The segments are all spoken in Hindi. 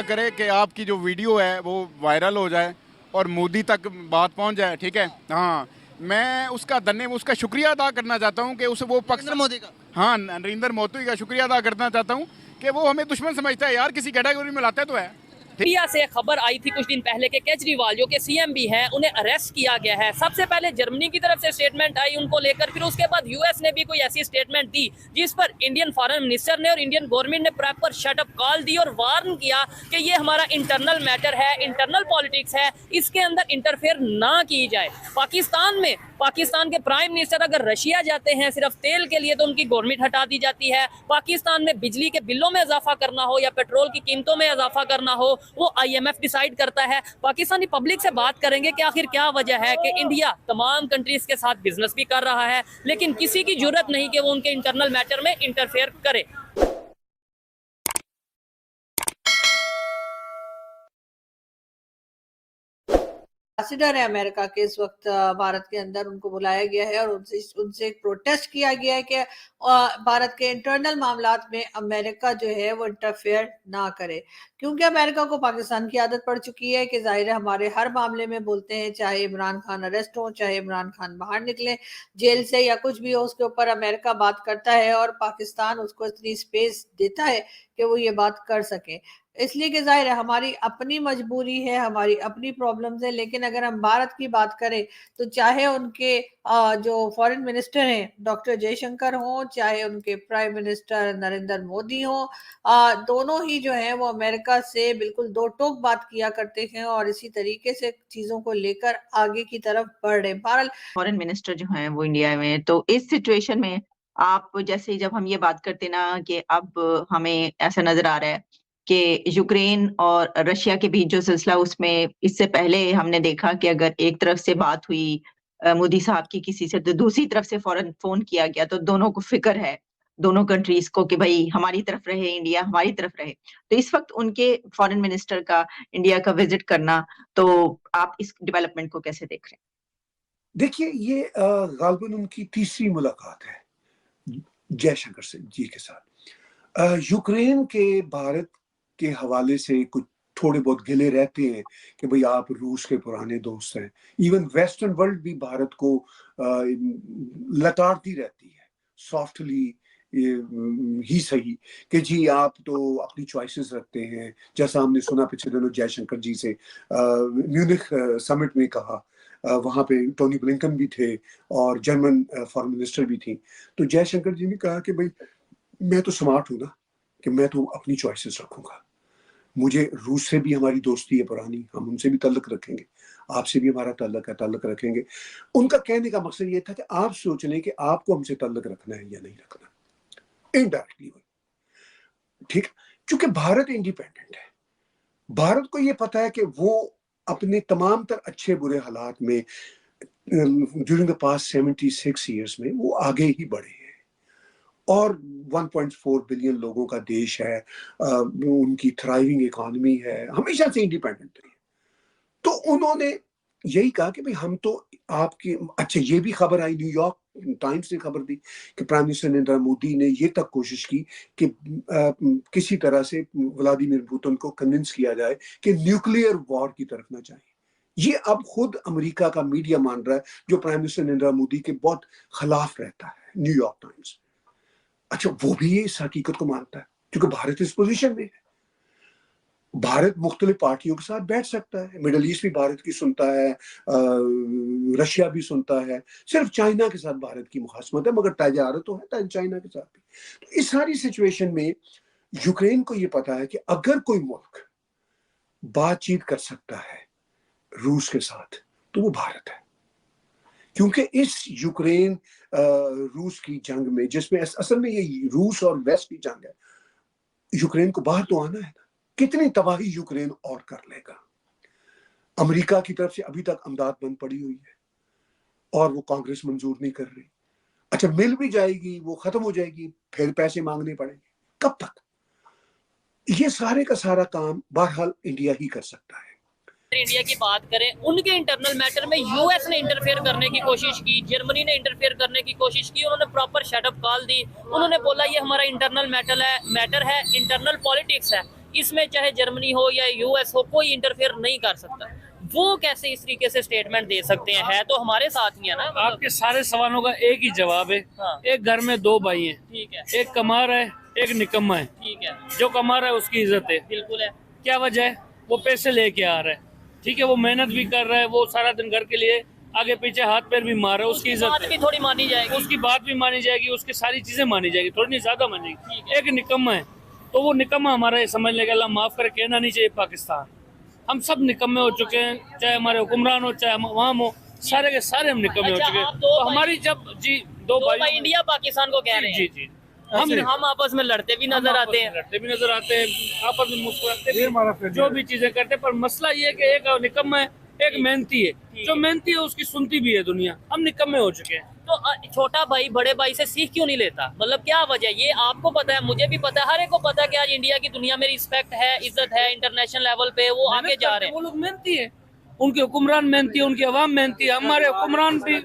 करे कि आपकी जो वीडियो है वो वायरल हो जाए और मोदी तक बात पहुंच जाए, ठीक है। हाँ, मैं उसका शुक्रिया अदा करना चाहता हूं कि उसे वो नरेंद्र मोदी का। हाँ, नरेंद्र मोदी का शुक्रिया अदा करना चाहता हूं कि वो हमें दुश्मन समझता है यार, किसी कैटेगरी में लाता तो है। इंडिया से खबर आई थी कुछ दिन पहले के केजरीवाल जो कि सीएम भी हैं, उन्हें अरेस्ट किया गया है। सबसे पहले जर्मनी की तरफ से स्टेटमेंट आई उनको लेकर, फिर उसके बाद यूएस ने भी कोई ऐसी स्टेटमेंट दी जिस पर इंडियन फॉरेन मिनिस्टर ने और इंडियन गवर्नमेंट ने प्रॉपर शटअप कॉल दी और वार्न किया कि ये हमारा इंटरनल मैटर है, इंटरनल पॉलिटिक्स है, इसके अंदर इंटरफेयर ना की जाए। पाकिस्तान के प्राइम मिनिस्टर अगर रशिया जाते हैं सिर्फ तेल के लिए तो उनकी गवर्नमेंट हटा दी जाती है। पाकिस्तान में बिजली के बिलों में इजाफा करना हो या पेट्रोल की कीमतों में इजाफा करना हो वो आईएमएफ डिसाइड करता है। पाकिस्तानी पब्लिक से बात करेंगे कि आखिर क्या वजह है कि इंडिया तमाम कंट्रीज के साथ बिजनेस भी कर रहा है लेकिन किसी की जरूरत नहीं कि वो उनके इंटरनल मैटर में इंटरफेयर करे। एम्बेसडर है अमेरिका के इस वक्त भारत के अंदर, उनको बुलाया गया है और उनसे एक प्रोटेस्ट किया गया है कि भारत के इंटरनल मामलात में अमेरिका जो है वो इंटरफेयर ना करे, क्योंकि अमेरिका को पाकिस्तान की आदत पड़ चुकी है कि जाहिर है हमारे हर मामले में बोलते हैं, चाहे इमरान खान अरेस्ट हो, चाहे इमरान खान बाहर निकले जेल से या कुछ भी हो, उसके ऊपर अमेरिका बात करता है और पाकिस्तान उसको इतनी स्पेस देता है कि वो ये बात कर सके। इसलिए कि जाहिर है हमारी अपनी मजबूरी है, हमारी अपनी प्रॉब्लम्स है। लेकिन अगर हम भारत की बात करें तो चाहे उनके जो फॉरेन मिनिस्टर हैं डॉक्टर जयशंकर हो, चाहे उनके प्राइम मिनिस्टर नरेंद्र मोदी हो, दोनों ही जो है वो अमेरिका से बिल्कुल दो टोक बात किया करते हैं और इसी तरीके से चीजों को लेकर आगे की तरफ बढ़ रहे हैं। फॉरेन मिनिस्टर जो हैं वो इंडिया में, तो इस सिचुएशन में आप जैसे जब हम ये बात करते ना कि अब हमें ऐसा नजर आ रहा है कि यूक्रेन और रशिया के बीच जो सिलसिला, उसमें इससे पहले हमने देखा कि अगर एक तरफ से बात हुई मोदी साहब की किसी से, तो दूसरी तरफ से फौरन फोन किया गया, तो दोनों को फिक्र है, दोनों कंट्रीज को, कि भाई हमारी तरफ रहे, इंडिया हमारी तरफ रहे। तो इस वक्त उनके फॉरेन मिनिस्टर का इंडिया का विजिट करना, तो आप इस डेवलपमेंट को कैसे देख रहे हैं? देखिए, ये गालिबन उनकी तीसरी मुलाकात है जयशंकर से जी के साथ। यूक्रेन के भारत के हवाले से कुछ थोड़े बहुत गिले रहते हैं कि भाई आप रूस के पुराने दोस्त हैं। इवन वेस्टर्न वर्ल्ड भी भारत को लताड़ती रहती है सॉफ्टली ही सही कि जी आप तो अपनी चॉइसेस रखते हैं, जैसा हमने सुना पिछले दिनों जयशंकर जी से म्यूनिख समिट में कहा। वहां पे टोनी ब्लिंकन भी थे और जर्मन फॉरेन मिनिस्टर भी थी। तो जयशंकर जी ने कहा कि भाई मैं तो स्मार्ट हूं ना, कि मैं तो अपनी चॉइसेस रखूंगा। मुझे रूस से भी हमारी दोस्ती है पुरानी, हम उनसे भी ताल्लुक रखेंगे, आपसे भी हमारा ताल्लुक रखेंगे। उनका कहने का मकसद ये था कि आप सोच लें कि आपको हमसे ताल्लुक रखना है या नहीं रखना, इनडायरेक्टली। ठीक, क्योंकि भारत इंडिपेंडेंट है। भारत को ये पता है कि वो अपने तमाम तर अच्छे बुरे हालात में ड्यूरिंग द पास्ट 76 ईयर्स में वो आगे ही बढ़े हैं और 1.4 बिलियन लोगों का देश है, उनकी थ्राइविंग इकोनॉमी है, हमेशा से इंडिपेंडेंट रही। तो उन्होंने यही कहा कि भाई हम तो आपके, अच्छा ये भी खबर आई, न्यूयॉर्क टाइम्स ने खबर दी कि प्राइम मिनिस्टर नरेंद्र मोदी ने ये तक कोशिश की कि किसी तरह से व्लादिमीर पुतिन को कन्विंस किया जाए कि न्यूक्लियर वॉर की तरफ ना जाए। ये अब खुद अमेरिका का मीडिया मान रहा है, जो प्राइम मिनिस्टर नरेंद्र मोदी के बहुत खिलाफ रहता है, न्यूयॉर्क टाइम्स। अच्छा, वो भी इस हकीकत को मानता है क्योंकि भारत इस पोजीशन में है। भारत मुख्तलिफ पार्टियों के साथ बैठ सकता है, मिडल ईस्ट भी भारत की सुनता है, रशिया भी सुनता है, सिर्फ चाइना के साथ भारत की मुखासमत है, मगर तजारत तो है चाइना के साथ भी। तो इस सारी सिचुएशन में यूक्रेन को यह पता है कि अगर कोई मुल्क बातचीत कर सकता है रूस के साथ तो वो भारत है, क्योंकि इस यूक्रेन रूस की जंग में, जिसमें असल में ये रूस और वेस्ट की जंग है, यूक्रेन को बाहर तो आना है ना। कितनी तबाही यूक्रेन और कर लेगा। अमेरिका की तरफ से अभी तक अमदाद बंद पड़ी हुई है और वो कांग्रेस मंजूर नहीं कर रही। अच्छा, मिल भी जाएगी, वो खत्म हो जाएगी, फिर पैसे मांगने पड़ेंगे। कब तक? ये सारे का सारा काम बहरहाल इंडिया ही कर सकता है। इंडिया की बात करें, उनके इंटरनल मैटर में यूएस ने इंटरफेयर करने की कोशिश की, जर्मनी ने इंटरफेयर करने की कोशिश की, उन्होंने प्रॉपर शटअप कॉल दी। उन्होंने बोला ये हमारा इंटरनल मैटर है, इंटरनल पॉलिटिक्स है, इसमें चाहे जर्मनी हो या यूएस हो, कोई इंटरफेयर नहीं कर सकता। वो कैसे इस तरीके से स्टेटमेंट दे सकते हैं? है तो हमारे साथ ही है ना। आपके सारे सवालों का एक ही जवाब है। हाँ। एक घर में दो भाई हैं, ठीक है, एक कमा रहा है, एक निकम्मा है। ठीक है, जो कमा रहा है उसकी इज्जत है। बिल्कुल है। क्या वजह है? वो पैसे लेके आ रहा है, ठीक है, वो मेहनत भी कर रहा है, वो सारा दिन घर के लिए आगे पीछे हाथ पैर भी मार रहा है, उसकी इज्जत बात है। भी थोड़ी मानी जाएगी। उसकी बात भी मानी जाएगी, उसकी सारी चीजें मानी जाएगी, थोड़ी नहीं ज्यादा मानी ठीक जाएगी। है। एक निकम्मा है तो वो निकम्मा हमारा ये समझ लेगा, अल्लाह माफ करे, कहना नहीं चाहिए पाकिस्तान। हम सब निकम्मे हो चुके हैं, चाहे हमारे हुक्मरान हो चाहे हम अवाम हो, सारे के सारे हम निकम्मे हो अच्छा, चुके हैं। आप दो तो भाई- हमारी जब जी दो तो भाई भाई इंडिया पाकिस्तान को कह रहे हैं। जी जी हम आपस में लड़ते भी नजर आते हैं। लड़ते भी नजर आते हैं, आपस में मुस्कुराते भी, जो भी चीजें करते हैं। पर मसला ये है कि एक निकम्मा है, एक मेहनती है। जो मेहनती है उसकी सुनती भी है दुनिया। हम निकम्मे हो चुके हैं। तो छोटा भाई बड़े भाई से सीख क्यों नहीं लेता? मतलब क्या वजह? ये आपको पता है, मुझे भी पता है, हर एक को पता है कि आज इंडिया की दुनिया में रिस्पेक्ट है, इज्जत है, इंटरनेशनल लेवल पे वो आगे मेहनत जा करते रहे हैं, हैं। वो लोग मेहनती है, उनके हुक्मरान मेहनती है, उनकी अवाम मेहनती है। हमारे हुक्मरान भी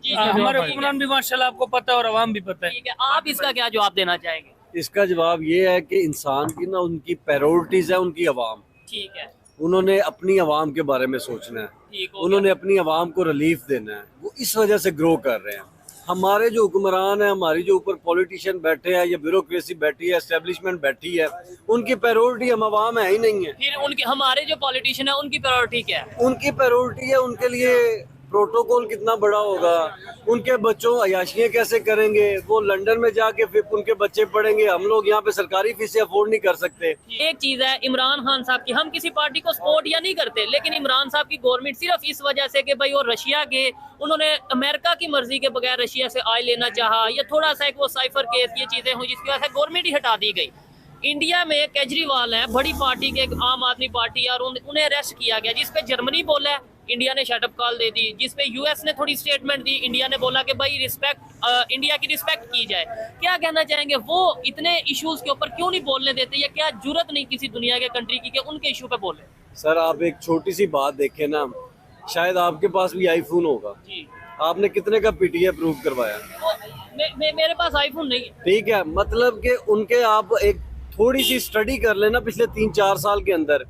हमारे हुक्मरान भी माशाल्लाह आपको पता है और अवाम भी पता है। ठीक है, आप इसका क्या जवाब देना चाहेंगे? इसका जवाब ये है कि इंसान की ना उनकी प्रायोरिटीज है, उनकी अवाम। ठीक है, उन्होंने अपनी अवाम के बारे में सोचना है, ठीक हो उन्होंने अपनी अवाम को रिलीफ देना है, वो इस वजह से ग्रो कर रहे हैं। हमारे जो हुक्मरान है, हमारी जो ऊपर पॉलिटिशियन बैठे हैं या ब्यूरोक्रेसी बैठी है, एस्टेब्लिशमेंट बैठी है, उनकी प्रायोरिटी हम अवाम है ही नहीं है। फिर उनके हमारे जो पॉलिटिशियन है उनकी प्रायोरिटी क्या है? उनकी प्रायोरिटी है, उनके लिए प्रोटोकॉल कितना बड़ा होगा, उनके बच्चों अयाशियाँ कैसे करेंगे, वो लंदन में जाके फिर उनके बच्चे पढ़ेंगे, हम लोग यहाँ पे सरकारी फीसें अफोर्ड नहीं कर सकते। एक चीज है इमरान खान साहब की, हम किसी पार्टी को सपोर्ट या नहीं करते, लेकिन इमरान साहब की गवर्नमेंट सिर्फ इस वजह से कि भाई वो रशिया के, उन्होंने अमेरिका की मर्जी के बगैर रशिया से ऑयल लेना चाहा, या थोड़ा सा एक वो साइफर केस, ये चीजें हुई जिसकी वजह से गवर्नमेंट ही हटा दी गई। इंडिया में केजरीवाल है, बड़ी पार्टी के, आम आदमी पार्टी, और उन्हें अरेस्ट किया गया, जिसपे जर्मनी बोला है, इंडिया ने शटअप कॉल दे दी, जिसपे यूएस ने थोड़ी स्टेटमेंट दी, इंडिया ने बोला कि भाई रिस्पेक्ट, इंडिया की रिस्पेक्ट की जाए। क्या कहना चाहेंगे, वो इतने इश्यूज के ऊपर क्यों नहीं बोलने देते, या क्या जरूरत नहीं किसी दुनिया के कंट्री की कि उनके इशू पे बोले? सर आप एक छोटी सी बात देखें ना, शायद आपके पास भी आईफोन होगा, जी, आपने कितने का पीटीए अप्रूव करवाया? मेरे पास आईफोन नहीं है। ठीक है, मतलब कि उनके आप एक थोड़ी सी स्टडी कर लेना, पिछले 3-4 साल के अंदर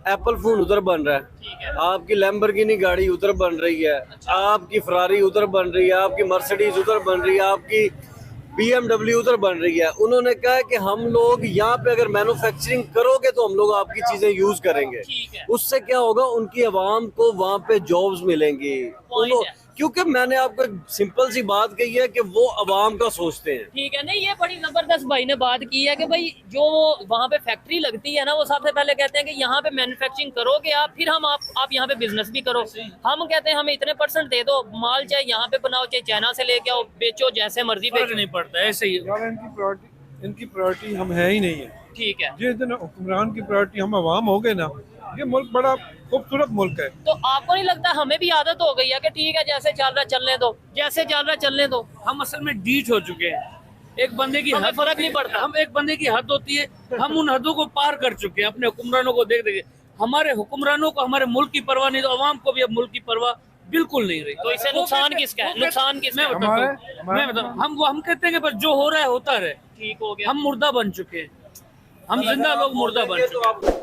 एप्पल फोन उधर बन रहा है, आपकी लैम्बोर्गिनी गाड़ी उधर बन रही है, आपकी फरारी उधर बन रही है, आपकी मर्सिडीज उधर बन रही है, आपकी BMW उधर बन रही है। उन्होंने कहा है कि हम लोग यहाँ पे अगर मैन्युफैक्चरिंग करोगे तो हम लोग आपकी चीजें यूज करेंगे। ठीक है, उससे क्या होगा, उनकी आवाम को वहाँ पे जॉब्स मिलेंगी। Point है। क्योंकि मैंने आपको सिंपल सी बात कही है कि वो आवाम का सोचते हैं। ठीक है, नहीं ये बड़ी जबरदस्त भाई ने बात की है कि भाई जो वहाँ पे फैक्ट्री लगती है ना, वो सबसे पहले कहते हैं कि यहाँ पे मैन्युफैक्चरिंग करोगे आप, फिर हम आप यहाँ पे बिजनेस भी करो। हम कहते हैं हमें इतने % दे दो, माल चाहे यहाँ पे बनाओ चाहे चाइना से लेके आओ, बेचो जैसे मर्जी फर्क बेचो। नहीं पड़ता, ऐसे ही यार इनकी प्रायोरिटी हम है ही नहीं है। ठीक है, जिस दिन हुक्मरान की प्रायोरिटी हम अवाम हो गए ना, ये मुल्क बड़ा खूबसूरत मुल्क है। तो आपको नहीं लगता हमें भी आदत हो गई है कि ठीक है जैसे चल रहा चलने दो, जैसे चल रहा चलने दो? हम असल में डीठ हो चुके हैं। एक बंदे की हमें हद फर्क नहीं पड़ता। हम एक बंदे की हद होती है, हम उन हदों को पार कर चुके हैं अपने हुक्मरानों को देख देख। हमारे हुक्मरानों को हमारे मुल्क की परवाह नहीं, तो अवाम को भी अब मुल्क की परवाह बिल्कुल नहीं रही। तो इससे नुकसान किसका है? नुकसान किसका है? मैं बताता हूँ, हम कहते हैं कि बस जो हो रहा है होता रहे। ठीक हो गया। हम मुर्दा बन चुके हैं, हम जिंदा लोग मुर्दा बन चुके हैं।